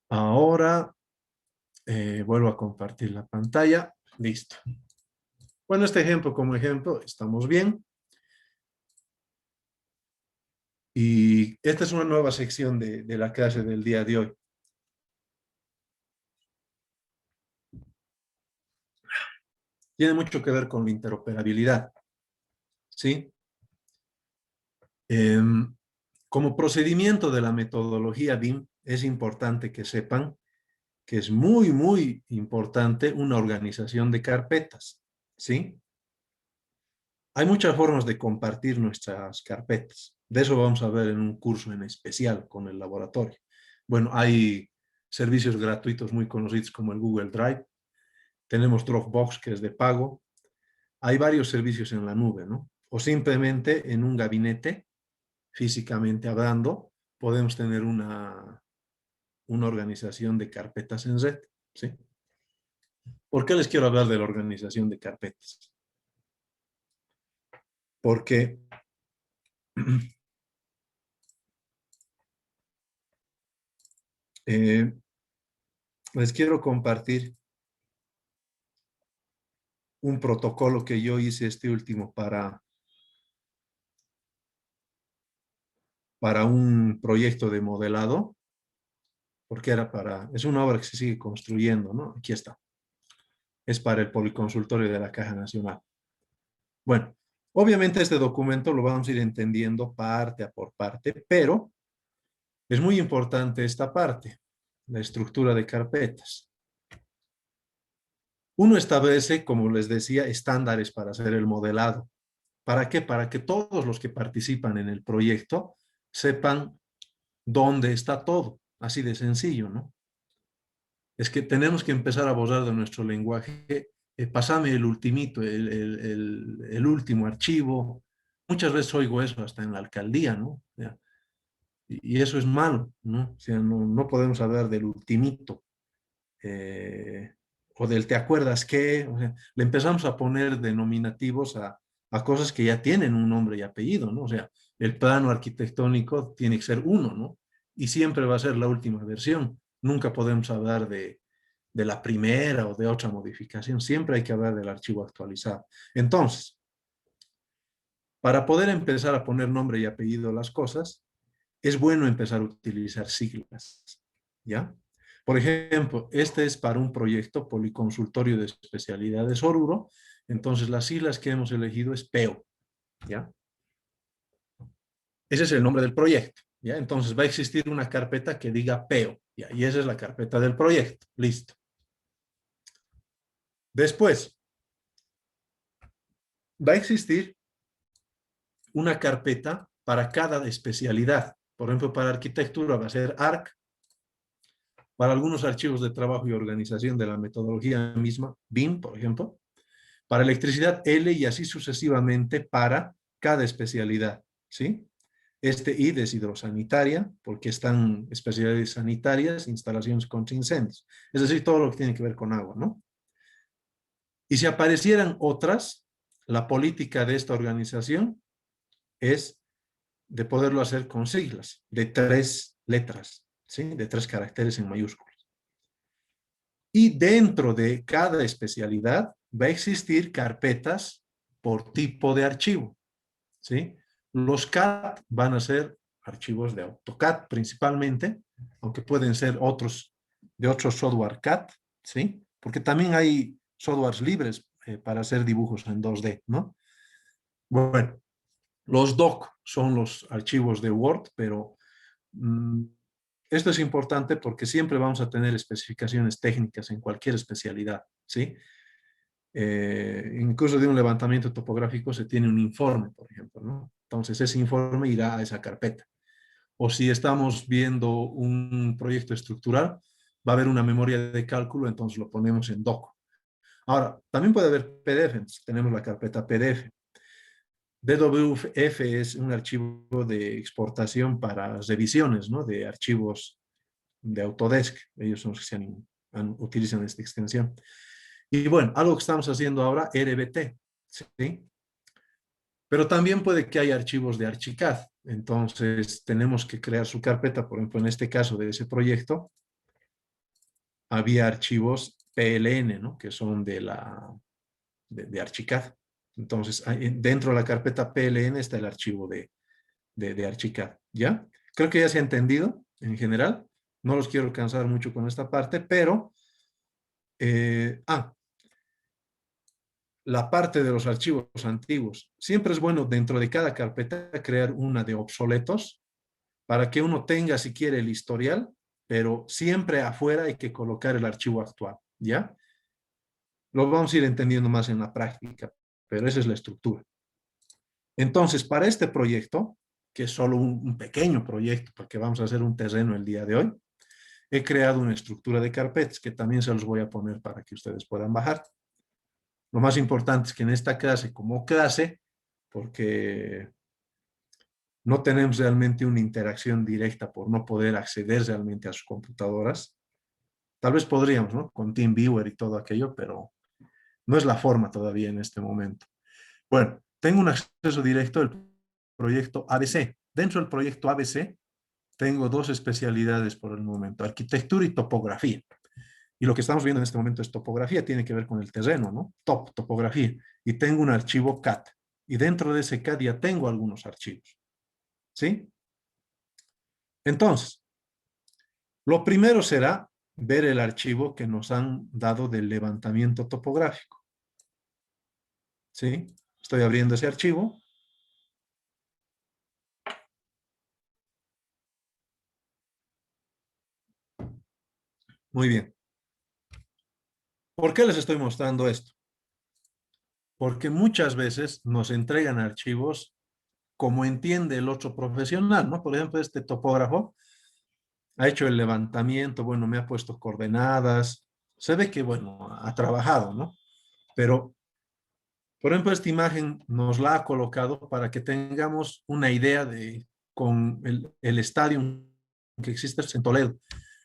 Ahora vuelvo a compartir la pantalla. Listo. Bueno, este ejemplo como ejemplo, estamos bien. Y esta es una nueva sección de la clase del día de hoy. Tiene mucho que ver con la interoperabilidad, ¿sí? Como procedimiento de la metodología BIM, es importante que sepan que es muy, muy importante una organización de carpetas, ¿sí? Hay muchas formas de compartir nuestras carpetas. De eso vamos a ver en un curso en especial con el laboratorio. Bueno, hay servicios gratuitos muy conocidos como el Google Drive. Tenemos Dropbox, que es de pago. Hay varios servicios en la nube, ¿no? O simplemente en un gabinete, físicamente hablando, podemos tener una organización de carpetas en red, ¿sí? ¿Por qué les quiero hablar de la organización de carpetas? Porque eh, les quiero compartir un protocolo que yo hice este último para un proyecto de modelado, porque es una obra que se sigue construyendo, ¿no? Aquí está. Es para el Policonsultorio de la Caja Nacional. Bueno, obviamente este documento lo vamos a ir entendiendo parte a por parte, pero es muy importante esta parte, la estructura de carpetas. Uno establece, como les decía, estándares para hacer el modelado. ¿Para qué? Para que todos los que participan en el proyecto sepan dónde está todo. Así de sencillo, ¿no? Es que tenemos que empezar a borrar de nuestro lenguaje, pásame el ultimito, el último archivo. Muchas veces oigo eso hasta en la alcaldía, ¿no? Ya. Y eso es malo, ¿no? O sea, no podemos hablar del ultimito. eh, o del te acuerdas qué. O sea, le empezamos a poner denominativos a cosas que ya tienen un nombre y apellido, ¿no? O sea, el plano arquitectónico tiene que ser uno, ¿no? Y siempre va a ser la última versión. Nunca podemos hablar de la primera o de otra modificación. Siempre hay que hablar del archivo actualizado. Entonces, para poder empezar a poner nombre y apellido a las cosas, es bueno empezar a utilizar siglas, ¿ya? Por ejemplo, este es para un proyecto Policonsultorio de Especialidades Oruro, entonces las siglas que hemos elegido es PEO, ¿ya? Ese es el nombre del proyecto, ¿ya? Entonces va a existir una carpeta que diga PEO, ¿ya? Y esa es la carpeta del proyecto, listo. Después, va a existir una carpeta para cada especialidad. Por ejemplo, para arquitectura va a ser ARC, para algunos archivos de trabajo y organización de la metodología misma, BIM, por ejemplo, para electricidad L y así sucesivamente para cada especialidad, ¿sí? Este ID es hidrosanitaria, porque están especialidades sanitarias, instalaciones contra incendios, es decir, todo lo que tiene que ver con agua, ¿no? Y si aparecieran otras, la política de esta organización es de poderlo hacer con siglas de 3 letras, ¿sí? De 3 caracteres en mayúsculas. Y dentro de cada especialidad va a existir carpetas por tipo de archivo, ¿sí? Los CAD van a ser archivos de AutoCAD principalmente, aunque pueden ser otros de otros software CAD, ¿sí? Porque también hay softwares libres para hacer dibujos en 2D, ¿no? Bueno, los doc son los archivos de Word, pero esto es importante porque siempre vamos a tener especificaciones técnicas en cualquier especialidad, ¿sí? Incluso de un levantamiento topográfico se tiene un informe, por ejemplo, ¿no? Entonces ese informe irá a esa carpeta. O si estamos viendo un proyecto estructural, va a haber una memoria de cálculo, entonces lo ponemos en doc. Ahora, también puede haber PDF, tenemos la carpeta PDF. DWF es un archivo de exportación para revisiones, ¿no? De archivos de Autodesk. Ellos son los que utilizan esta extensión. Y bueno, algo que estamos haciendo ahora, RBT, ¿sí? Pero también puede que haya archivos de Archicad. Entonces, tenemos que crear su carpeta, por ejemplo, en este caso de ese proyecto, había archivos PLN, ¿no? Que son de Archicad. Entonces, dentro de la carpeta PLN está el archivo de Archicad, ¿ya? Creo que ya se ha entendido en general. No los quiero cansar mucho con esta parte, pero... la parte de los archivos antiguos. Siempre es bueno dentro de cada carpeta crear una de obsoletos para que uno tenga, si quiere, el historial, pero siempre afuera hay que colocar el archivo actual, ¿ya? Lo vamos a ir entendiendo más en la práctica, pero esa es la estructura. Entonces, para este proyecto, que es solo un pequeño proyecto, porque vamos a hacer un terreno el día de hoy, he creado una estructura de carpetas que también se los voy a poner para que ustedes puedan bajar. Lo más importante es que en esta clase, como clase, porque no tenemos realmente una interacción directa por no poder acceder realmente a sus computadoras. Tal vez podríamos, ¿no? Con TeamViewer y todo aquello, pero no es la forma todavía en este momento. Bueno, tengo un acceso directo al proyecto ABC. Dentro del proyecto ABC tengo dos especialidades por el momento, arquitectura y topografía. Y lo que estamos viendo en este momento es topografía, tiene que ver con el terreno, ¿no? Topografía. Y tengo un archivo CAD. Y dentro de ese CAD ya tengo algunos archivos. ¿Sí? Entonces, lo primero será ver el archivo que nos han dado del levantamiento topográfico. ¿Sí? Estoy abriendo ese archivo. Muy bien. ¿Por qué les estoy mostrando esto? Porque muchas veces nos entregan archivos como entiende el otro profesional, ¿no? Por ejemplo, este topógrafo ha hecho el levantamiento, bueno, me ha puesto coordenadas, se ve que, bueno, ha trabajado, ¿no? Pero, por ejemplo, esta imagen nos la ha colocado para que tengamos una idea de, con el estadio que existe en Toledo,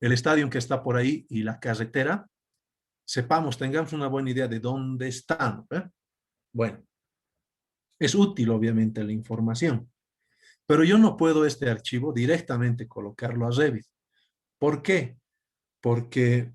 el estadio que está por ahí y la carretera, sepamos, tengamos una buena idea de dónde están, ¿eh? Bueno, es útil, obviamente, la información, pero yo no puedo este archivo directamente colocarlo a Revit. ¿Por qué? Porque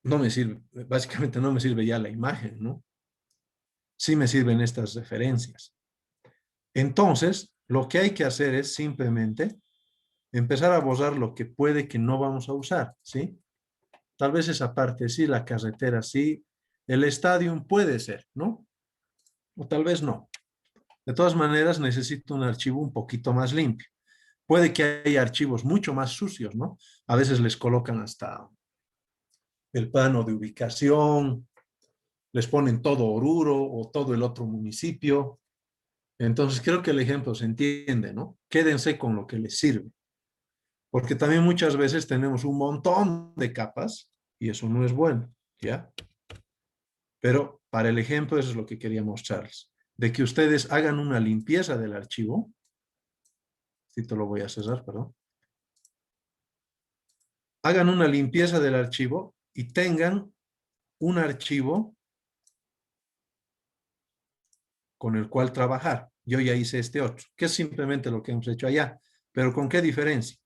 no me sirve, básicamente no me sirve ya la imagen, ¿no? Sí me sirven estas referencias. Entonces, lo que hay que hacer es simplemente empezar a borrar lo que puede que no vamos a usar, ¿sí? Tal vez esa parte sí, la carretera sí, el estadio puede ser, ¿no? O tal vez no. De todas maneras, necesito un archivo un poquito más limpio. Puede que haya archivos mucho más sucios, ¿no? A veces les colocan hasta el plano de ubicación, les ponen todo Oruro o todo el otro municipio. Entonces creo que el ejemplo se entiende, ¿no? Quédense con lo que les sirve. Porque también muchas veces tenemos un montón de capas y eso no es bueno, ¿ya? Pero para el ejemplo eso es lo que quería mostrarles. De que ustedes hagan una limpieza del archivo. Si te lo voy a cerrar, perdón. Hagan una limpieza del archivo y tengan un archivo con el cual trabajar. Yo ya hice este otro, que es simplemente lo que hemos hecho allá. Pero ¿con qué diferencia?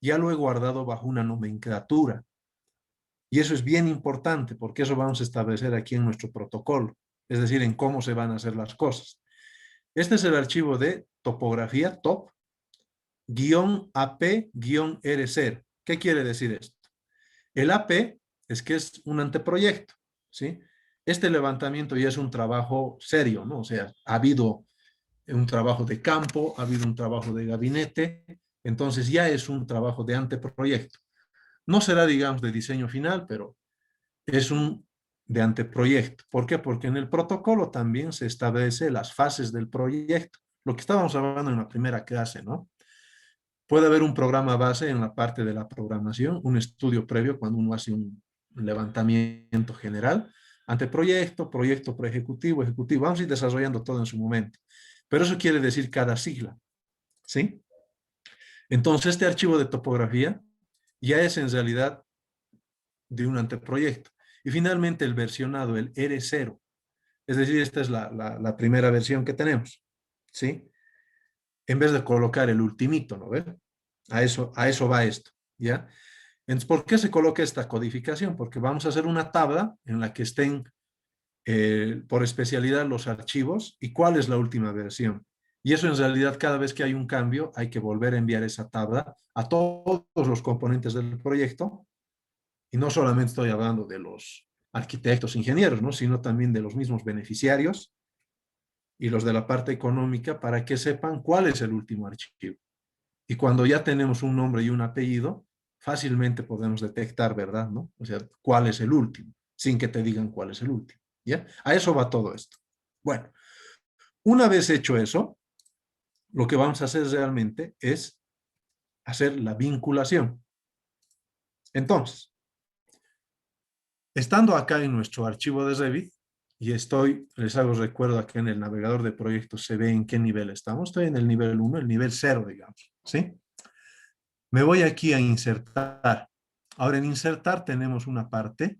Ya lo he guardado bajo una nomenclatura. Y eso es bien importante porque eso vamos a establecer aquí en nuestro protocolo, es decir, en cómo se van a hacer las cosas. Este es el archivo de topografía top AP-R0. ¿Qué quiere decir esto? El AP es que es un anteproyecto, ¿sí? Este levantamiento ya es un trabajo serio, ¿no? O sea, ha habido un trabajo de campo, ha habido un trabajo de gabinete, entonces ya es un trabajo de anteproyecto. No será, digamos, de diseño final, pero es un de anteproyecto. ¿Por qué? Porque en el protocolo también se establece las fases del proyecto, lo que estábamos hablando en la primera clase, ¿no? Puede haber un programa base en la parte de la programación, un estudio previo cuando uno hace un levantamiento general, anteproyecto, proyecto preejecutivo, ejecutivo. Vamos a ir desarrollando todo en su momento. Pero eso quiere decir cada sigla, ¿sí? Entonces, este archivo de topografía ya es en realidad de un anteproyecto. Y finalmente el versionado, el R0. Es decir, esta es la primera versión que tenemos, ¿sí? En vez de colocar el ultimito, ¿no ves? A eso va esto, ¿ya? Entonces, ¿por qué se coloca esta codificación? Porque vamos a hacer una tabla en la que estén por especialidad los archivos y cuál es la última versión. Y eso en realidad cada vez que hay un cambio hay que volver a enviar esa tabla a todos los componentes del proyecto. Y no solamente estoy hablando de los arquitectos, ingenieros, ¿no? Sino también de los mismos beneficiarios y los de la parte económica para que sepan cuál es el último archivo. Y cuando ya tenemos un nombre y un apellido, fácilmente podemos detectar, ¿verdad? ¿No? O sea, cuál es el último, sin que te digan cuál es el último. ¿Ya? A eso va todo esto. Bueno, una vez hecho eso, lo que vamos a hacer realmente es hacer la vinculación. Entonces, estando acá en nuestro archivo de Revit, y les hago recuerdo acá en el navegador de proyectos, se ve en qué nivel estamos. Estoy en el nivel 1, el nivel 0, digamos, ¿sí? Me voy aquí a insertar. Ahora en insertar tenemos una parte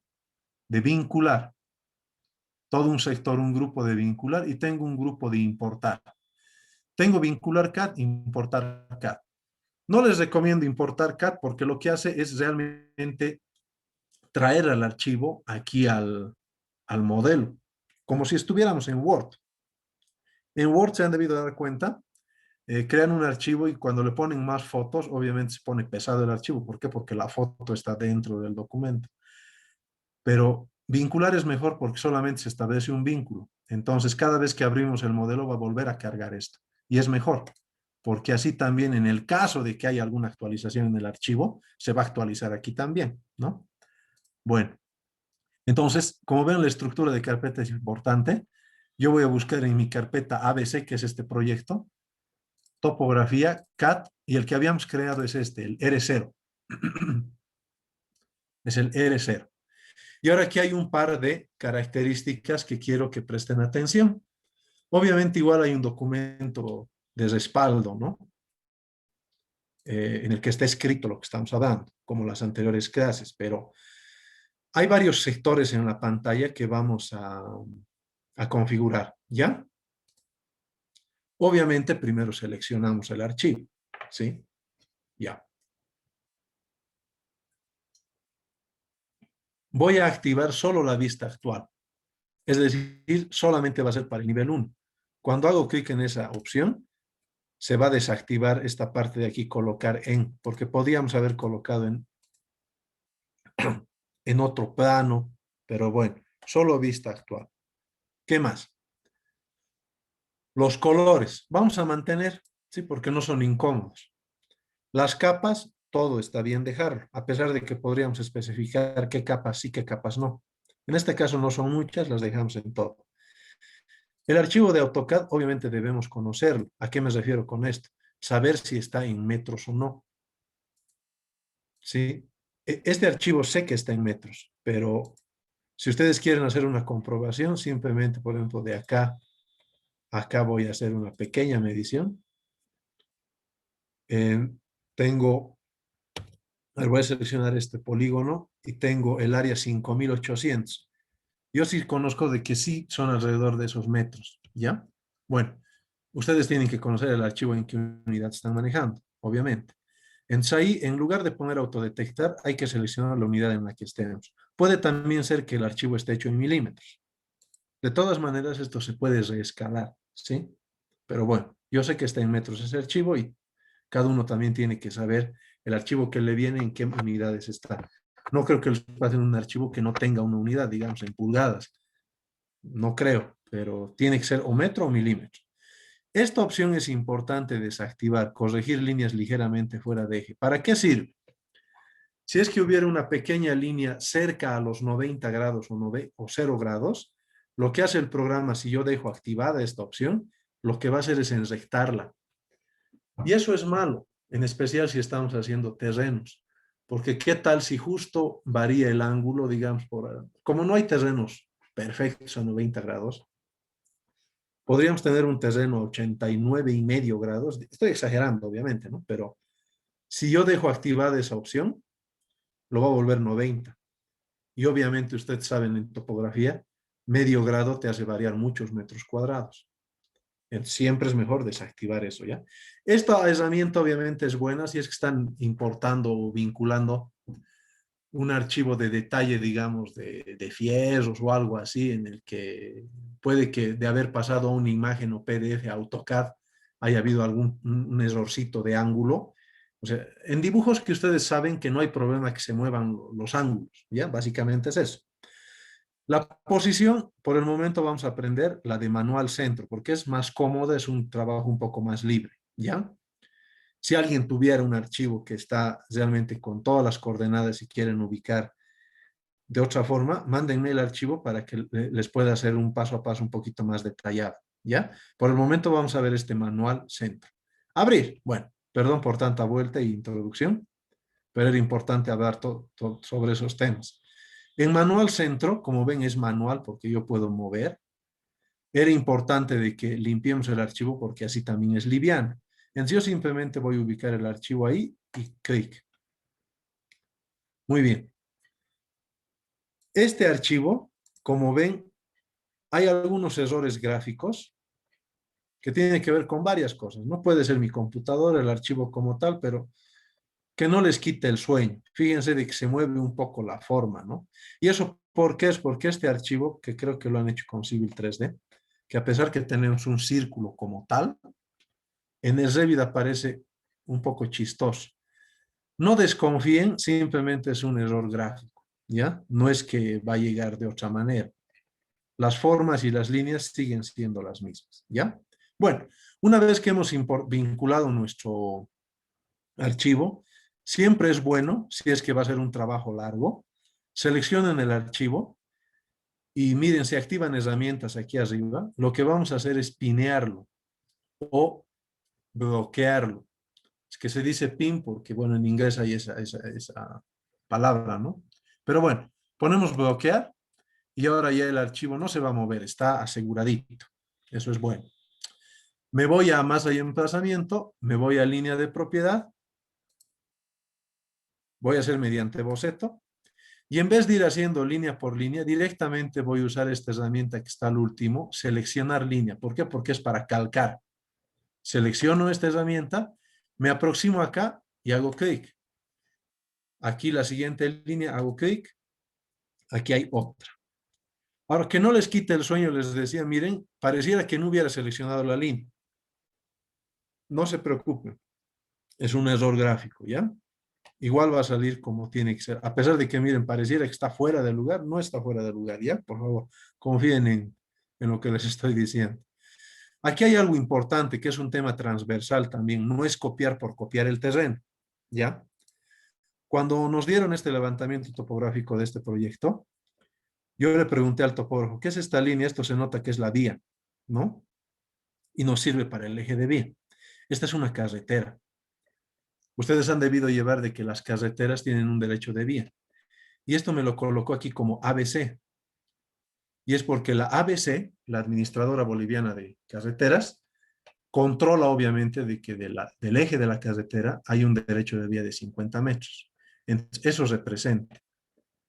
de vincular. Todo un sector, un grupo de vincular y tengo un grupo de importar. Tengo vincular CAD, importar CAD. No les recomiendo importar CAD porque lo que hace es realmente traer al archivo aquí al modelo, como si estuviéramos en Word. En Word se han debido dar cuenta, crean un archivo y cuando le ponen más fotos, obviamente se pone pesado el archivo. ¿Por qué? Porque la foto está dentro del documento. Pero vincular es mejor porque solamente se establece un vínculo. Entonces, cada vez que abrimos el modelo va a volver a cargar esto. Y es mejor, porque así también en el caso de que haya alguna actualización en el archivo, se va a actualizar aquí también, ¿no? Bueno, entonces, como ven, la estructura de carpeta es importante. Yo voy a buscar en mi carpeta ABC, que es este proyecto, topografía, CAD, y el que habíamos creado es este, el R0. Es el R0. Y ahora aquí hay un par de características que quiero que presten atención. Obviamente igual hay un documento de respaldo, ¿no? En el que está escrito lo que estamos hablando, como las anteriores clases, pero hay varios sectores en la pantalla que vamos a configurar, ¿ya? Obviamente primero seleccionamos el archivo, ¿sí? Ya. Voy a activar solo la vista actual. Es decir, solamente va a ser para el nivel 1. Cuando hago clic en esa opción, se va a desactivar esta parte de aquí, colocar en, porque podríamos haber colocado en otro plano, pero bueno, solo vista actual. ¿Qué más? Los colores, vamos a mantener, sí, porque no son incómodos. Las capas, todo está bien dejarlo, a pesar de que podríamos especificar qué capas sí, qué capas no. En este caso no son muchas, las dejamos en todo. El archivo de AutoCAD, obviamente debemos conocerlo. ¿A qué me refiero con esto? Saber si está en metros o no. ¿Sí? Este archivo sé que está en metros, pero si ustedes quieren hacer una comprobación, simplemente, por ejemplo, de acá, acá voy a hacer una pequeña medición. Tengo, voy a seleccionar este polígono y tengo el área 5800. Yo sí conozco de que sí son alrededor de esos metros, ¿ya? Bueno, ustedes tienen que conocer el archivo en qué unidad están manejando, obviamente. Entonces ahí, en lugar de poner autodetectar, hay que seleccionar la unidad en la que estemos. Puede también ser que el archivo esté hecho en milímetros. De todas maneras, esto se puede reescalar, ¿sí? Pero bueno, yo sé que está en metros ese archivo y cada uno también tiene que saber el archivo que le viene, en qué unidades está. No creo que les pasen un archivo que no tenga una unidad, digamos, en pulgadas. No creo, pero tiene que ser o metro o milímetro. Esta opción es importante desactivar, corregir líneas ligeramente fuera de eje. ¿Para qué sirve? Si es que hubiera una pequeña línea cerca a los 90 grados o 0 grados, lo que hace el programa, si yo dejo activada esta opción, lo que va a hacer es enrectarla. Y eso es malo, en especial si estamos haciendo terrenos. Porque qué tal si justo varía el ángulo, digamos, como no hay terrenos perfectos a 90 grados, podríamos tener un terreno a 89,5 grados. Estoy exagerando, obviamente, ¿no? Pero si yo dejo activada esa opción, lo va a volver 90. Y obviamente ustedes saben en topografía, medio grado te hace variar muchos metros cuadrados. Siempre es mejor desactivar eso, ¿ya? Esta herramienta obviamente es buena si es que están importando o vinculando un archivo de detalle, digamos, de fierros o algo así, en el que puede que de haber pasado a una imagen o PDF a AutoCAD haya habido algún un errorcito de ángulo. O sea, en dibujos que ustedes saben que no hay problema que se muevan los ángulos, ¿ya? Básicamente es eso. La posición, por el momento vamos a aprender la de manual centro, porque es más cómoda, es un trabajo un poco más libre, ¿ya? Si alguien tuviera un archivo que está realmente con todas las coordenadas y quieren ubicar de otra forma, mándenme el archivo para que les pueda hacer un paso a paso un poquito más detallado, ¿ya? Por el momento vamos a ver este manual centro. Abrir. Bueno, perdón por tanta vuelta e introducción, pero era importante hablar sobre esos temas. En manual centro, como ven, es manual porque yo puedo mover. Era importante de que limpiemos el archivo porque así también es liviano. Entonces yo simplemente voy a ubicar el archivo ahí y clic. Muy bien. Este archivo, como ven, hay algunos errores gráficos que tienen que ver con varias cosas. No puede ser mi computadora, el archivo como tal, pero que no les quite el sueño. Fíjense de que se mueve un poco la forma, ¿no? Y eso, ¿por qué? Es porque este archivo, que creo que lo han hecho con Civil 3D, que a pesar que tenemos un círculo como tal, en el Revit aparece un poco chistoso. No desconfíen, simplemente es un error gráfico, ¿ya? No es que va a llegar de otra manera. Las formas y las líneas siguen siendo las mismas, ¿ya? Bueno, una vez que hemos vinculado nuestro archivo, siempre es bueno, si es que va a ser un trabajo largo, seleccionen el archivo y miren, se activan herramientas aquí arriba. Lo que vamos a hacer es pinearlo o bloquearlo. Es que se dice pin porque, bueno, en inglés hay esa palabra, ¿no? Pero bueno, ponemos bloquear y ahora ya el archivo no se va a mover, está aseguradito. Eso es bueno. Me voy a masa y emplazamiento, me voy a línea de propiedad, voy a hacer mediante boceto, y en vez de ir haciendo línea por línea, directamente voy a usar esta herramienta que está al último, seleccionar línea. ¿Por qué? Porque es para calcar. Selecciono esta herramienta, me aproximo acá y hago clic. Aquí la siguiente línea, hago clic, aquí hay otra. Ahora, que no les quite el sueño, les decía, miren, pareciera que no hubiera seleccionado la línea. No se preocupen, es un error gráfico, ¿ya? Igual va a salir como tiene que ser. A pesar de que, miren, pareciera que está fuera del lugar, no está fuera del lugar, ¿ya? Por favor, confíen en lo que les estoy diciendo. Aquí hay algo importante, que es un tema transversal también, no es copiar por copiar el terreno, ¿ya? Cuando nos dieron este levantamiento topográfico de este proyecto, yo le pregunté al topógrafo, ¿qué es esta línea? Esto se nota que es la vía, ¿no? Y nos sirve para el eje de vía. Esta es una carretera. Ustedes han debido llevar de que las carreteras tienen un derecho de vía. Y esto me lo colocó aquí como ABC. Y es porque la ABC, la Administradora Boliviana de Carreteras, controla obviamente de que del eje de la carretera hay un derecho de vía de 50 metros. Entonces, eso representa.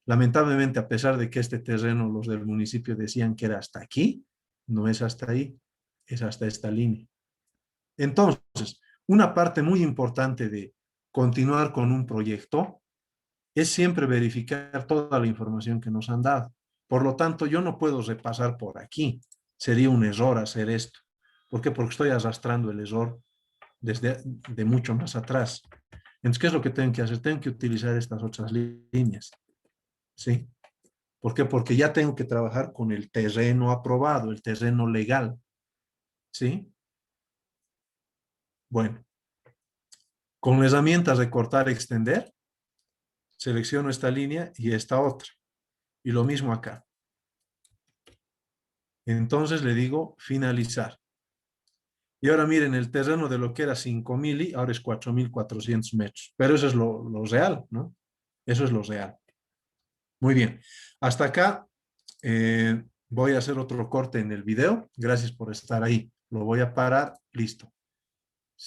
Lamentablemente, a pesar de que este terreno los del municipio decían que era hasta aquí, no es hasta ahí, es hasta esta línea. Entonces, una parte muy importante de continuar con un proyecto es siempre verificar toda la información que nos han dado. Por lo tanto, yo no puedo repasar por aquí. Sería un error hacer esto. ¿Por qué? Porque estoy arrastrando el error desde de mucho más atrás. Entonces, ¿qué es lo que tengo que hacer? Tengo que utilizar estas otras líneas. ¿Sí? ¿Por qué? Porque ya tengo que trabajar con el terreno aprobado, el terreno legal. ¿Sí? Bueno, con las herramientas de cortar, extender, selecciono esta línea y esta otra. Y lo mismo acá. Entonces le digo finalizar. Y ahora miren, el terreno de lo que era 5.000 y ahora es 4.400 metros. Pero eso es lo real, ¿no? Eso es lo real. Muy bien. Hasta acá voy a hacer otro corte en el video. Gracias por estar ahí. Lo voy a parar. Listo.